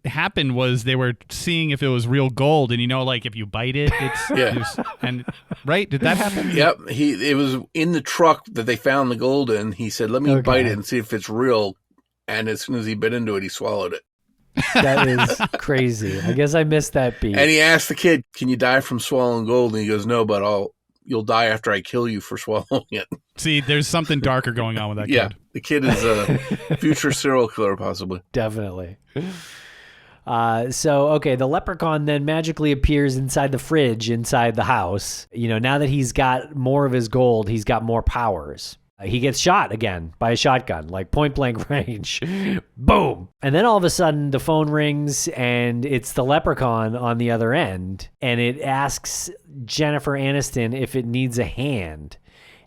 happened was they were seeing if it was real gold, and like if you bite it, it's and right? Did that happen? Yep. It was in the truck that they found the gold in. He said, "Let me bite it and see if it's real." And as soon as he bit into it, he swallowed it. That is crazy. I guess I missed that beat. And he asked the kid, "Can you die from swallowing gold?" And he goes, "No, but you'll die after I kill you for swallowing it." See, there's something darker going on with that kid. Yeah, the kid is a future serial killer, possibly. Definitely. The leprechaun then magically appears inside the fridge inside the house. Now that he's got more of his gold, he's got more powers. He gets shot again by a shotgun, like point blank range. Boom. And then all of a sudden the phone rings and it's the leprechaun on the other end. And it asks Jennifer Aniston if it needs a hand.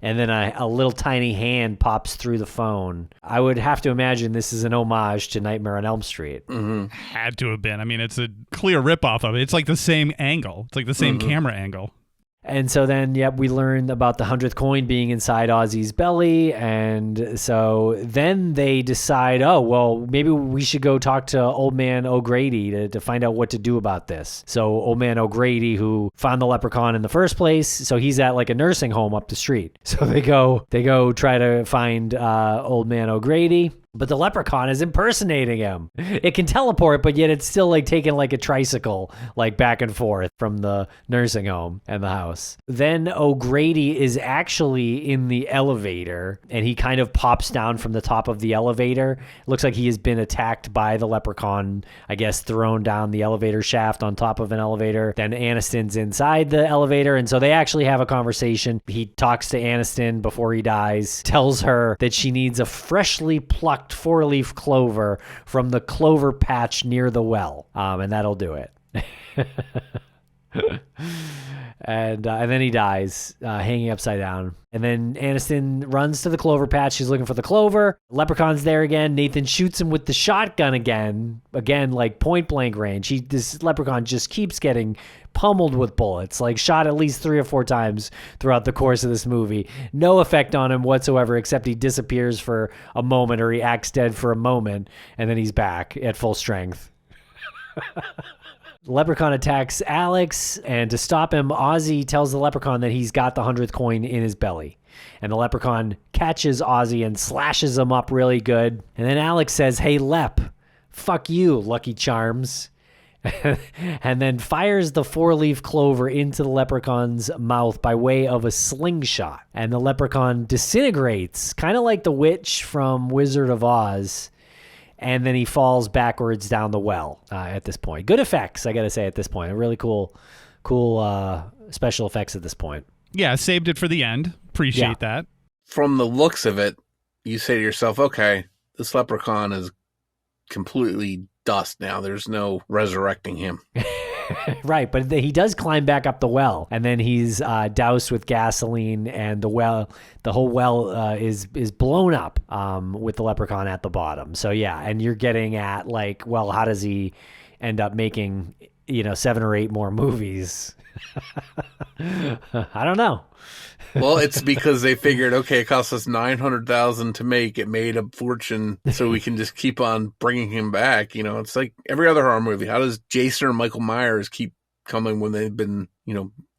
And then a little tiny hand pops through the phone. I would have to imagine this is an homage to Nightmare on Elm Street. Mm-hmm. Had to have been. I mean, it's a clear ripoff of it. It's like the same angle. It's like the same camera angle. And so then, we learn about the 100th coin being inside Ozzy's belly. And so then they decide, oh, well, maybe we should go talk to Old Man O'Grady to find out what to do about this. So Old Man O'Grady, who found the leprechaun in the first place, so he's at like a nursing home up the street. So they go try to find Old Man O'Grady. But the leprechaun is impersonating him. It can teleport, but yet it's still like taking like a tricycle, like back and forth from the nursing home and the house. Then O'Grady is actually in the elevator, and he kind of pops down from the top of the elevator. It looks like he has been attacked by the leprechaun, I guess thrown down the elevator shaft on top of an elevator. Then Aniston's inside the elevator, and so they actually have a conversation. He talks to Aniston before he dies, tells her that she needs a freshly plucked 4-leaf clover from the clover patch near the well, and that'll do it. And then he dies, hanging upside down. And then Aniston runs to the clover patch. She's looking for the clover. Leprechaun's there again. Nathan shoots him with the shotgun again, like point blank range. This leprechaun just keeps getting pummeled with bullets, like shot at least 3 or 4 times throughout the course of this movie. No effect on him whatsoever, except he disappears for a moment, or he acts dead for a moment, and then he's back at full strength. The leprechaun attacks Alex, and to stop him, Ozzy tells the leprechaun that he's got the 100th coin in his belly. And the leprechaun catches Ozzy and slashes him up really good. And then Alex says, "Hey, Lep, fuck you, Lucky Charms." And then fires the 4-leaf clover into the leprechaun's mouth by way of a slingshot. And the leprechaun disintegrates, kind of like the witch from Wizard of Oz. And then he falls backwards down the well at this point. Good effects, I got to say, at this point. Really cool special effects at this point. Yeah, saved it for the end. Appreciate that. From the looks of it, you say to yourself, okay, this leprechaun is completely dust now. There's no resurrecting him. Right, but he does climb back up the well, and then he's doused with gasoline, and the whole well is blown up with the leprechaun at the bottom. So yeah, and you're getting at like, well, how does he end up making 7 or 8 more movies? I don't know. Well, it's because they figured, okay, it cost us $900,000 to make. It made a fortune, so we can just keep on bringing him back. It's like every other horror movie. How does Jason or Michael Myers keep coming when they've been,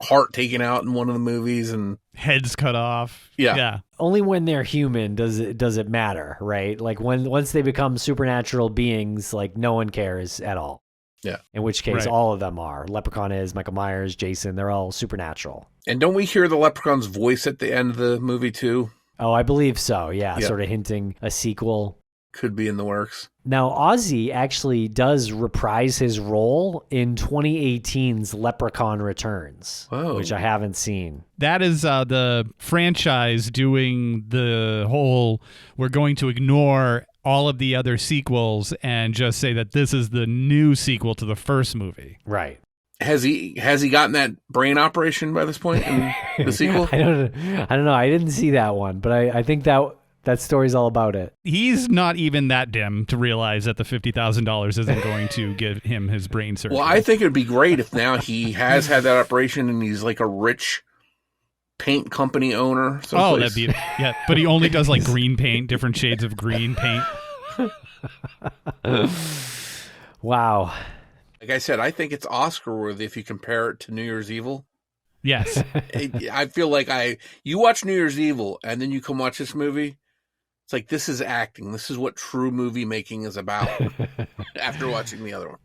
heart taken out in one of the movies and heads cut off? Yeah. Only when they're human does it matter, right? Like once they become supernatural beings, like no one cares at all. Yeah. In which case, right. All of them are. Leprechaun is, Michael Myers, Jason, they're all supernatural. And don't we hear the leprechaun's voice at the end of the movie, too? Oh, I believe so, yeah. Sort of hinting a sequel. Could be in the works. Now, Ozzy actually does reprise his role in 2018's Leprechaun Returns, which I haven't seen. That is the franchise doing the whole, we're going to ignore all of the other sequels and just say that this is the new sequel to the first movie. Right. Has he gotten that brain operation by this point in the sequel? I don't know. I didn't see that one, but I think that story's all about it. He's not even that dim to realize that the $50,000 isn't going to give him his brain surgery. Well, I think it would be great if now he has had that operation and he's like a rich paint company owner. Oh, that'd be but he only does like green paint, different shades of green paint. Wow. Like I said, I think it's Oscar worthy if you compare it to New Year's Evil. Yes. I feel like you watch New Year's Evil and then you come watch this movie. It's like, this is acting. This is what true movie making is about after watching the other one.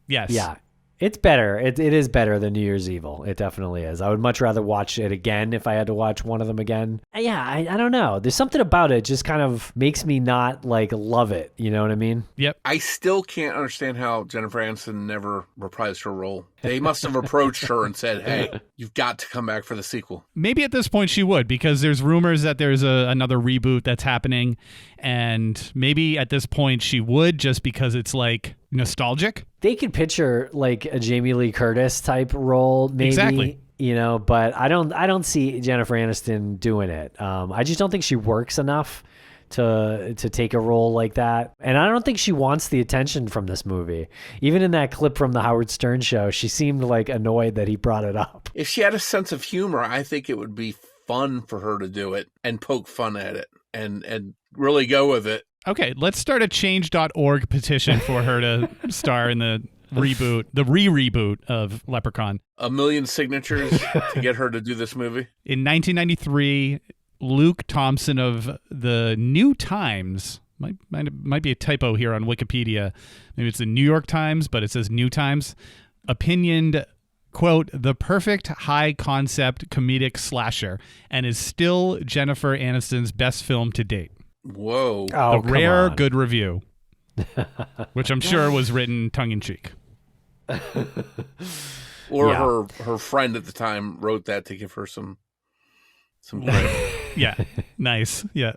Yes. Yeah. It's better. It is better than New Year's Evil. It definitely is. I would much rather watch it again if I had to watch one of them again. Yeah, I don't know. There's something about it just kind of makes me not like love it. You know what I mean? Yep. I still can't understand how Jennifer Aniston never reprised her role. They must have approached her and said, hey, you've got to come back for the sequel. Maybe at this point she would, because there's rumors that there's another reboot that's happening. And maybe at this point she would, just because it's like nostalgic. They could picture like a Jamie Lee Curtis type role, maybe. Exactly. But I don't see Jennifer Aniston doing it. I just don't think she works enough to take a role like that. And I don't think she wants the attention from this movie. Even in that clip from the Howard Stern show, she seemed like annoyed that he brought it up. If she had a sense of humor, I think it would be fun for her to do it and poke fun at it and really go with it. Okay, let's start a change.org petition for her to star in the re-reboot of Leprechaun. 1 million signatures to get her to do this movie. In 1993, Luke Thompson of the New Times, might be a typo here on Wikipedia. Maybe it's the New York Times, but it says New Times, opinioned, quote, the perfect high-concept comedic slasher, and is still Jennifer Aniston's best film to date. Whoa. Oh, a rare good review, which I'm sure was written tongue-in-cheek. Or her friend at the time wrote that to give her some credit. Yeah, nice. Yeah.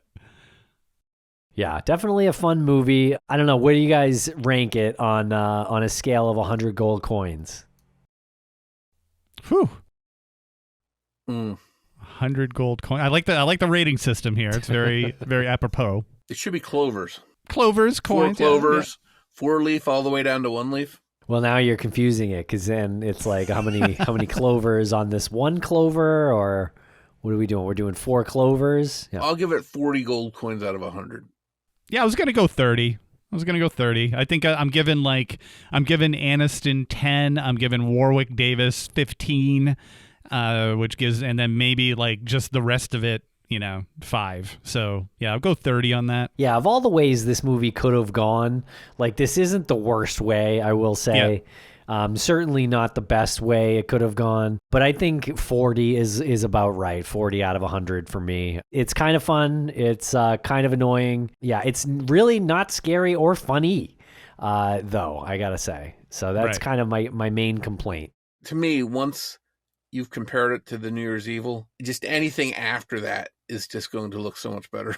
Yeah, definitely a fun movie. I don't know, where do you guys rank it on a scale of 100 gold coins? Whew. 100 gold coin. I like the rating system here. It's very very apropos. It should be clovers. Clovers, coins. 4 clovers, 4 leaf all the way down to 1 leaf. Well, now you're confusing it because then it's like how many clovers on this one clover, or what are we doing? We're doing 4 clovers. Yeah. I'll give it 40 gold coins out of 100. Yeah, I was gonna go 30. I think I'm giving Aniston 10. I'm giving Warwick Davis 15, which gives, and then maybe like just the rest of it, 5. So yeah, I'll go 30 on that. Yeah, of all the ways this movie could have gone, like this isn't the worst way, I will say. Yeah. Certainly not the best way it could have gone, but I think 40 is about right. 40 out of 100 for me. It's kind of fun. It's kind of annoying. Yeah, it's really not scary or funny, though, I gotta say. So that's kind of my main complaint. To me, once you've compared it to the New Year's Evil, just anything after that is just going to look so much better.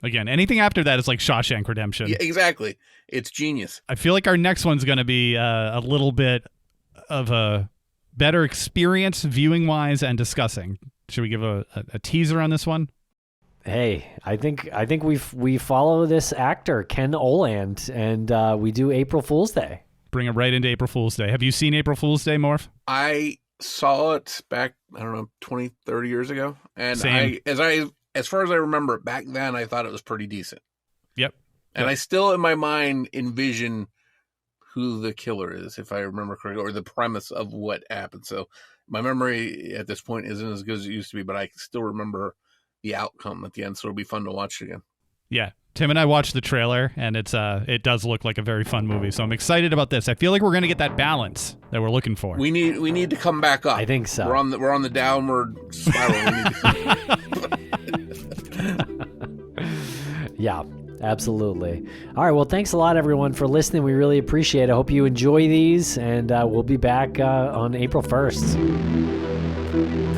Again, anything after that is like Shawshank Redemption. Yeah, exactly. It's genius. I feel like our next one's going to be a little bit of a better experience viewing-wise and discussing. Should we give a teaser on this one? Hey, I think we follow this actor, Ken Oland, and we do April Fool's Day. Bring it right into April Fool's Day. Have you seen April Fool's Day, Morph? I saw it back, 20, 30 years ago. And Same. As far as I remember, back then I thought it was pretty decent. Yep. And I still, in my mind, envision who the killer is, if I remember correctly, or the premise of what happened. So my memory at this point isn't as good as it used to be, but I still remember the outcome at the end. So it'll be fun to watch again. Yeah. Tim and I watched the trailer, and it does look like a very fun movie. So I'm excited about this. I feel like we're going to get that balance that we're looking for. We need to come back up. I think so. We're on the downward spiral. Yeah, absolutely. All right, well, thanks a lot, everyone, for listening. We really appreciate it. I hope you enjoy these, and we'll be back on April 1st.